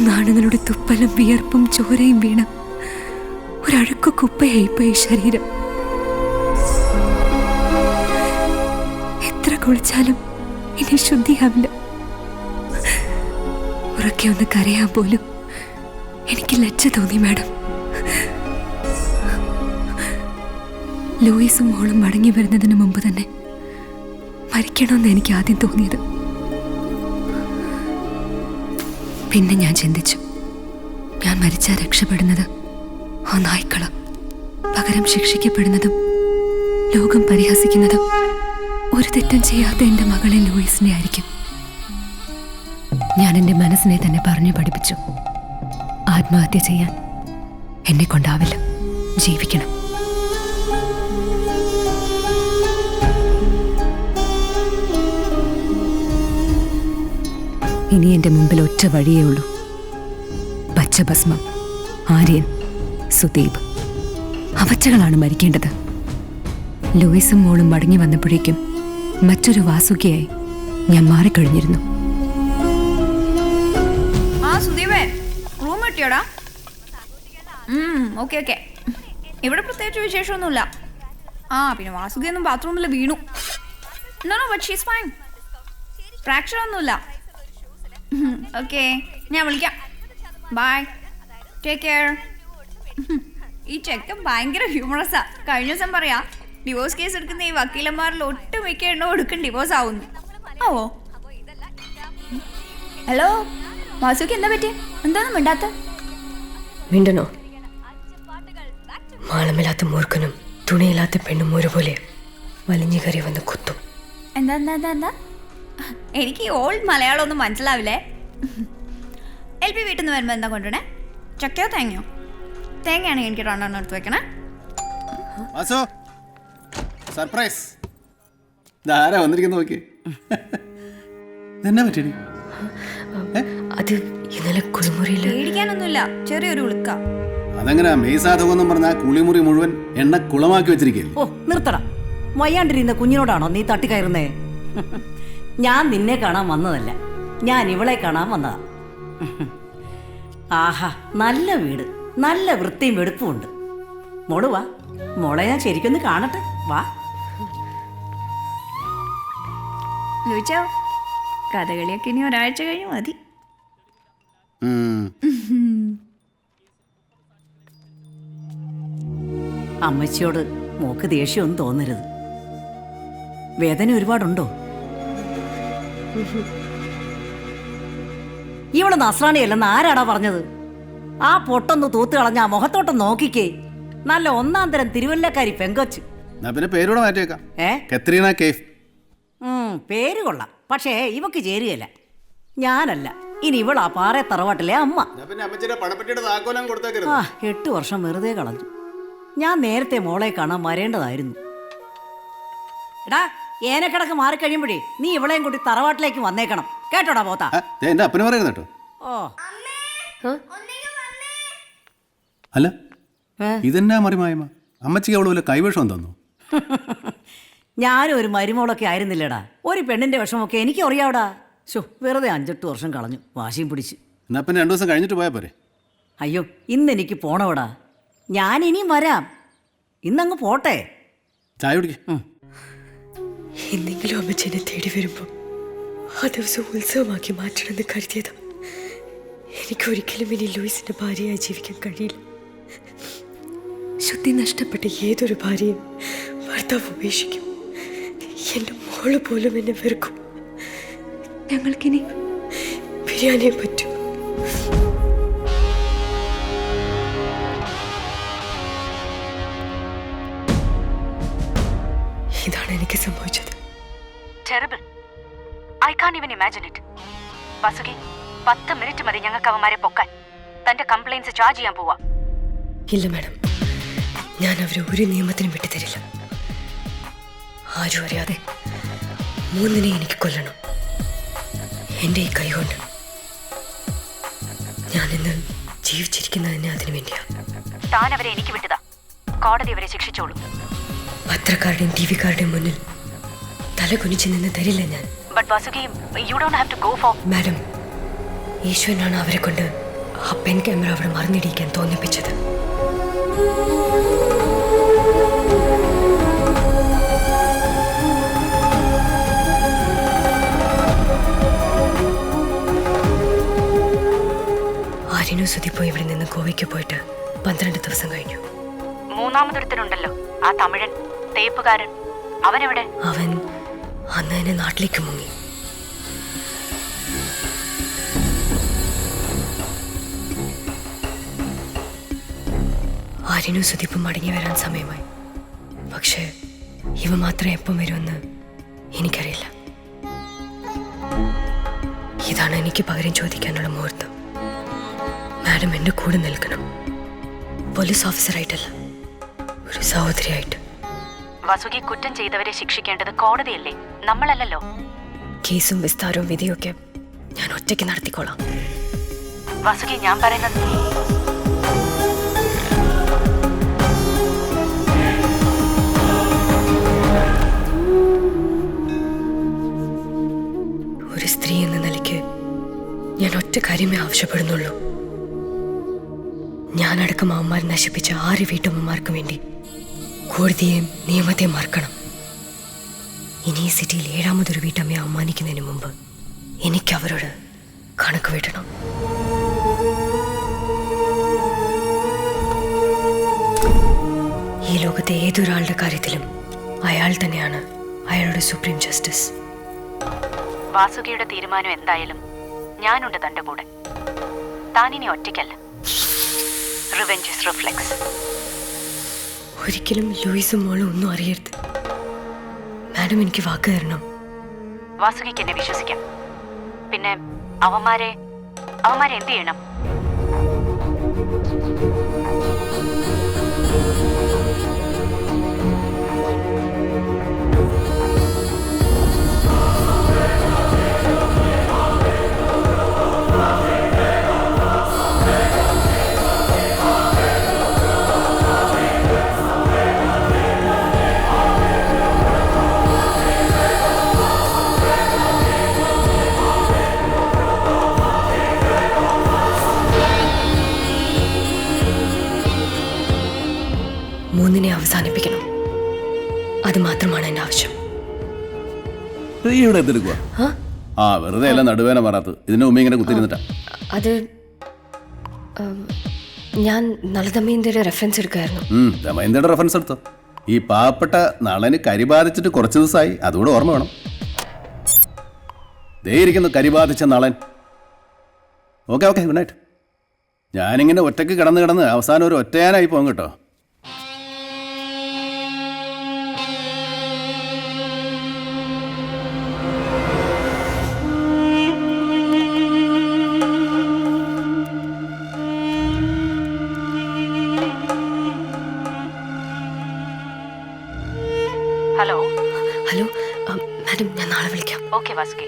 മൂന്നാണുങ്ങളുടെ തുപ്പലും വിയർപ്പും ചോരയും വീണ ഒരഴുക്കു കുപ്പയായിപ്പോയി ശരീരം. എത്ര കുളിച്ചാലും ഇനി ശുദ്ധിയാവില്ല. ഉറക്കെ ഒന്ന് കരയാൻ പോലും എനിക്ക് ലജ്ജ തോന്നി മാഡം. ലൂയിസും മോളും മടങ്ങി വരുന്നതിന് മുമ്പ് തന്നെ മരിക്കണമെന്ന് എനിക്ക് ആദ്യം തോന്നിയത്. പിന്നെ ഞാൻ ചിന്തിച്ചു, ഞാൻ മരിച്ചാൽ രക്ഷപ്പെടുന്നത് ആ നായ്ക്കള്, പകരം ശിക്ഷിക്കപ്പെടുന്നതും ലോകം പരിഹസിക്കുന്നതും ഒരു തെറ്റും ചെയ്യാത്ത എൻ്റെ മകളെ ലൂയിസിനെ ആയിരിക്കും. ഞാൻ എൻ്റെ മനസ്സിനെ തന്നെ പറഞ്ഞു പഠിപ്പിച്ചു, ആത്മഹത്യ ചെയ്യാൻ എന്നെ കൊണ്ടാവില്ല, ജീവിക്കണം. ഇനി എൻ്റെ മുമ്പിൽ ഒറ്റ വഴിയേ ഉള്ളൂ. പച്ചഭസ്മം, ആര്യൻ, സുദീപ് അവറ്റകളാണ് മരിക്കേണ്ടത്. ലൂയിസും മോളും മടങ്ങി വന്നപ്പോഴേക്കും മറ്റൊരു വാസുകിയായി ഞാൻ മാറിക്കഴിഞ്ഞിരുന്നു. ഓക്കെ ഇവിടെ പ്രത്യേകിച്ച് വിശേഷമൊന്നുമില്ല. പിന്നെ വാസുകിയൊന്നും ബാത്റൂമിൽ വീണു. ബട്ട് ഷീസ് ഫൈൻ, ഫ്രാക്ചർ ഒന്നുമില്ല. ഓക്കെ, ഞാൻ വിളിക്കാം. Bye, take care. ഈ ചെക്കൻ ഭയങ്കര ഹ്യൂമറസാ. കഴിഞ്ഞ ദിവസം പറയാ, ഡിവോഴ്സ് കേസ് എടുക്കുന്ന ഈ വക്കീലന്മാരിൽ ഒട്ടുമിക്ക എണ്ണോ എടുക്കും ഡിവോഴ്സ് ആവുന്നു. ആവോ? ഹലോ വാസുക്കി, എന്താ പറ്റി? എന്താണ് മിണ്ടാത്ത? മിണ്ടണോ? മാളമില്ലാത്ത മൂർഖനും തുണിയില്ലാത്ത പെണ്ണും ഒരുപോലെ വലിഞ്ഞു കയറി വന്ന് കുത്തും. എന്താ? എനിക്ക് ഈ ഓൾഡ് മലയാളം ഒന്നും മനസ്സിലാവില്ലേ. LP വീട്ടിൽ നിന്ന് വരുമ്പോൾ എന്താ കൊണ്ടുവരണേ? ചക്കയോ തേങ്ങയോ? തേങ്ങയാണെങ്കിൽ എനിക്ക് രണ്ടെണ്ണം എടുത്ത് വെക്കണേ. സർപ്രൈസ്. ധാരാ വന്നിരിക്കുന്നു, നോക്കി. എന്നാ പറ്റി? അത് ഇന്നലെ കുളിമുറിയിൽ പേടിക്കാനൊന്നുമില്ല, ചെറിയൊരു ഉളുക്ക. അതെങ്ങനെ മെയ്സാധകമെന്നും പറഞ്ഞാൽ കുളിമുറി മുഴുവൻ എണ്ണ കുളമാക്കി വെച്ചിരിക്കുകയല്ലേ? ഓ നിർത്തട, വയ്യാണ്ടിരുന്ന കുഞ്ഞിനോടാണോ നീ തട്ടിക്കയറുന്നേ? ഞാൻ നിന്നെ കാണാൻ വന്നതല്ല, ഞാൻ ഇവളെ കാണാൻ വന്നതാ. ആഹാ, നല്ല വീട്, നല്ല വൃത്തിയും വെടുപ്പും ഉണ്ട്. മോള് വാ, മോളെ ഞാൻ ശരിക്കൊന്ന് കാണട്ടെ, വാ. ചോദിച്ചോ, കഥകളിയൊക്കെ ഇനി ഒരാഴ്ച കഴിഞ്ഞ് മതി. അമ്മച്ചിയോട് മോക്ക് ദേഷ്യമൊന്നും തോന്നരുത്. വേദന ഒരുപാടുണ്ടോ? ഇവള് നസ്രാണിയല്ലെന്ന് ആരാടാ പറഞ്ഞത്? ആ പൊട്ടൊന്ന് തൂത്ത് കളഞ്ഞ ആ മുഖത്തോട്ടം നോക്കിക്കേ, നല്ല ഒന്നാം തരം തിരുവല്ലക്കാരി പെങ്കൊച്ച്. പിന്നെ പേരൂടെ മാറ്റിയേക്കാം. കത്രീന കൈഫ്. പേര് കൊള്ളാം, പക്ഷേ ഇവക്ക് ചേരുകയല്ല. ഞാനല്ല, ഇനി ഇവളാ പാറ തറവാട്ടിലെ അമ്മ. 8 വർഷം വെറുതെ കളഞ്ഞു. ഞാൻ നേരത്തെ മോളെ കാണാൻ വരേണ്ടതായിരുന്നു. എടാ, ഏനക്കിടക്ക് മാറിക്കഴിയുമ്പോഴേ നീ ഇവളെയും കൂടി തറവാട്ടിലേക്ക് വന്നേക്കണം, കേട്ടോടാ പോത്താ. എന്റെ അപ്പന് പറയുന്നു കേട്ടോ. അല്ല, ഇതെന്നാ മറിമായ്മ? അമ്മച്ചിക്ക് അവള് വല്ല കൈവേഷം തന്നു? ഞാനും ഒരു മരുമോളൊക്കെ ആയിരുന്നില്ലടാ. ഒരു പെണ്ണിന്റെ വിഷമൊക്കെ എനിക്ക് അറിയാവടാ. വെറുതെ 5-8 വർഷം കളഞ്ഞു, വാശിയും പിടിച്ച്. എന്നാ പിന്നെ 2 ദിവസം കഴിഞ്ഞിട്ട് പോയാ പോരെ? അയ്യോ, ഇന്ന് എനിക്ക് പോണവടാ. ഞാൻ ഇനിയും വരാം, ഇന്നങ്ങ് പോട്ടെ. ചായ കുടിക്കും. എന്തെങ്കിലും അമ്മച്ചെന്നെ തേടി വരുമ്പോൾ ആ ദിവസം ഉത്സവമാക്കി മാറ്റണമെന്ന് കരുതിയതാ. എനിക്കൊരിക്കലും ഇനി ലൂയിസിന്റെ ഭാര്യയായി ജീവിക്കാൻ കഴിയില്ല. ശുദ്ധി നഷ്ടപ്പെട്ട ഏതൊരു ഭാര്യയും ഭർത്താവ് ഉപേക്ഷിക്കും. എൻ്റെ മോള് പോലും എന്നെ വെറുക്കും. ഞങ്ങൾക്കിനി പിരിയാനേ പറ്റൂ. ഇതാണ് എനിക്ക് സംഭവിച്ചത്. Terrible. I can't even imagine it. Vasuki, 10 minute മതി ഞങ്ങൾക്ക് അവന്മാരെ പൊക്കാൻ. തന്റെ കംപ്ലൈൻസ് ചാർജ് ചെയ്യാൻ പോവാ. ഇല്ല മാഡം, ഞാൻ അവരെ ഒരു നിയമത്തിനും വിട്ടുതരില്ല. ആരും അറിയാതെ 3 എനിക്ക് കൊല്ലണം. എൻ്റെ ഈ കൈ കൊണ്ട്. ഞാനിന്ന് ജീവിച്ചിരിക്കുന്നത് തന്നെ അതിനു വേണ്ടിയാ. താൻ അവരെ എനിക്ക് വിട്ടതാ. കോടതി അവരെ ശിക്ഷിച്ചോളൂ. പത്രക്കാരുടെയും ടിവിക്കാരുടെയും മുന്നിൽ തല കുനിച്ച് നിന്ന് തരില്ല ഞാൻ. But Vasuki, you don't have to go for. Madam, ഈശ്വരനാണ് അവരെ കൊണ്ട് ആ പെൻ ക്യാമറ അവിടെ മറന്നിടിക്കാൻ തോന്നിപ്പിച്ചത്. ആര്യനും സുദീപും ഇവിടെ നിന്ന് ഗോവയ്ക്ക് പോയിട്ട് 12 ദിവസം കഴിഞ്ഞു. മൂന്നാമതൊരുത്തനുണ്ടല്ലോ, ആ തമിഴൻ തേപ്പുകാരൻ, അവനെവിടെ? അവൻ അന്ന് തന്നെ നാട്ടിലേക്ക് മുങ്ങി. ആര്യനും സുദീപും മടങ്ങി വരാൻ സമയമായി. പക്ഷേ ഇവ മാത്രം എപ്പം വരുമെന്ന് എനിക്കറിയില്ല. ഇതാണ് എനിക്ക് പകരം ചോദിക്കാനുള്ള മുഹൂർത്തം. മാഡം എൻ്റെ കൂടെ നിൽക്കണം. പോലീസ് ഓഫീസറായിട്ടല്ല, ഒരു സഹോദരിയായിട്ട്. വസുകി കുറ്റം ചെയ്തവരെ ശിക്ഷിക്കേണ്ടത് കോടതിയല്ലേ, നമ്മളല്ലല്ലോ. കേസും വിസ്താരവും വിധിയൊക്കെ ഞാൻ ഒറ്റയ്ക്ക് നടത്തിക്കോളാം. വസുകി, ഞാൻ പറയുന്നത് ഒരു സ്ത്രീ എന്ന നിലയ്ക്ക് ഞാൻ ഒറ്റ കാര്യമേ ആവശ്യപ്പെടുന്നുള്ളൂ. ഞാനടക്കം അവന്മാർ നശിപ്പിച്ച 6 വീട്ടമ്മമാർക്ക് വേണ്ടി കോടതിയെയും നിയമത്തെയും മറക്കണം. ഇനി ഈ സിറ്റിയിൽ 7ാമതൊരു വീട്ടമ്മയെ അവമാനിക്കുന്നതിന് മുമ്പ് എനിക്ക് അവരോട് കണക്ക് വീട്ടണം. ഈ ലോകത്തെ ഏതൊരാളുടെ കാര്യത്തിലും അയാൾ തന്നെയാണ് അയാളുടെ സുപ്രീം ജസ്റ്റിസ്. വാസുകിയുടെ തീരുമാനം എന്തായാലും ഞാനുണ്ട് തന്റെ കൂടെ. താനിനി ഒറ്റയ്ക്കല്ല. Revenge is reflex. ഒരിക്കലും ലൂയിസും മോളും ഒന്നും അറിയരുത്. മാഡം എനിക്ക് വാക്ക് തരണം. വാസുകിക്ക് എന്നെ വിശ്വസിക്കാം. പിന്നെ അവന്മാരെ എന്ത് ചെയ്യണം? മൂന്നിനെ അവസാനിപ്പിക്കണം. അത് മാത്രമാണ് എൻ്റെ ആവശ്യം. ഇവിടെ എന്തെടുക്കുക? ആ വെറുതെ അല്ല നടുവേന മാറാത്തത്. ഇതിന്റെ മുമ്പ് ഇങ്ങനെ കുത്തിരുന്നിട്ടാ. അത് ഞാൻ നളദമയന്തിയുടെ റെഫറൻസ് എടുക്കായിരുന്നു. ദമയന്തിയുടെ റെഫറൻസ് എടുത്തോ? ഈ പാവപ്പെട്ട നളന് കരി ബാധിച്ചിട്ട് കുറച്ച് ദിവസമായി, അതുകൂടെ ഓർമ്മ വേണം. ദേ ഇരിക്കുന്നു കരി ബാധിച്ച നളൻ. Okay good night. ഞാനിങ്ങനെ ഒറ്റയ്ക്ക് കിടന്ന് അവസാനം ഒരു ഒറ്റയാനായി പോകും കേട്ടോ. ഹലോ മാഡം, ഞാൻ നാളെ വിളിക്കാം. ഓക്കെ വാസുകി.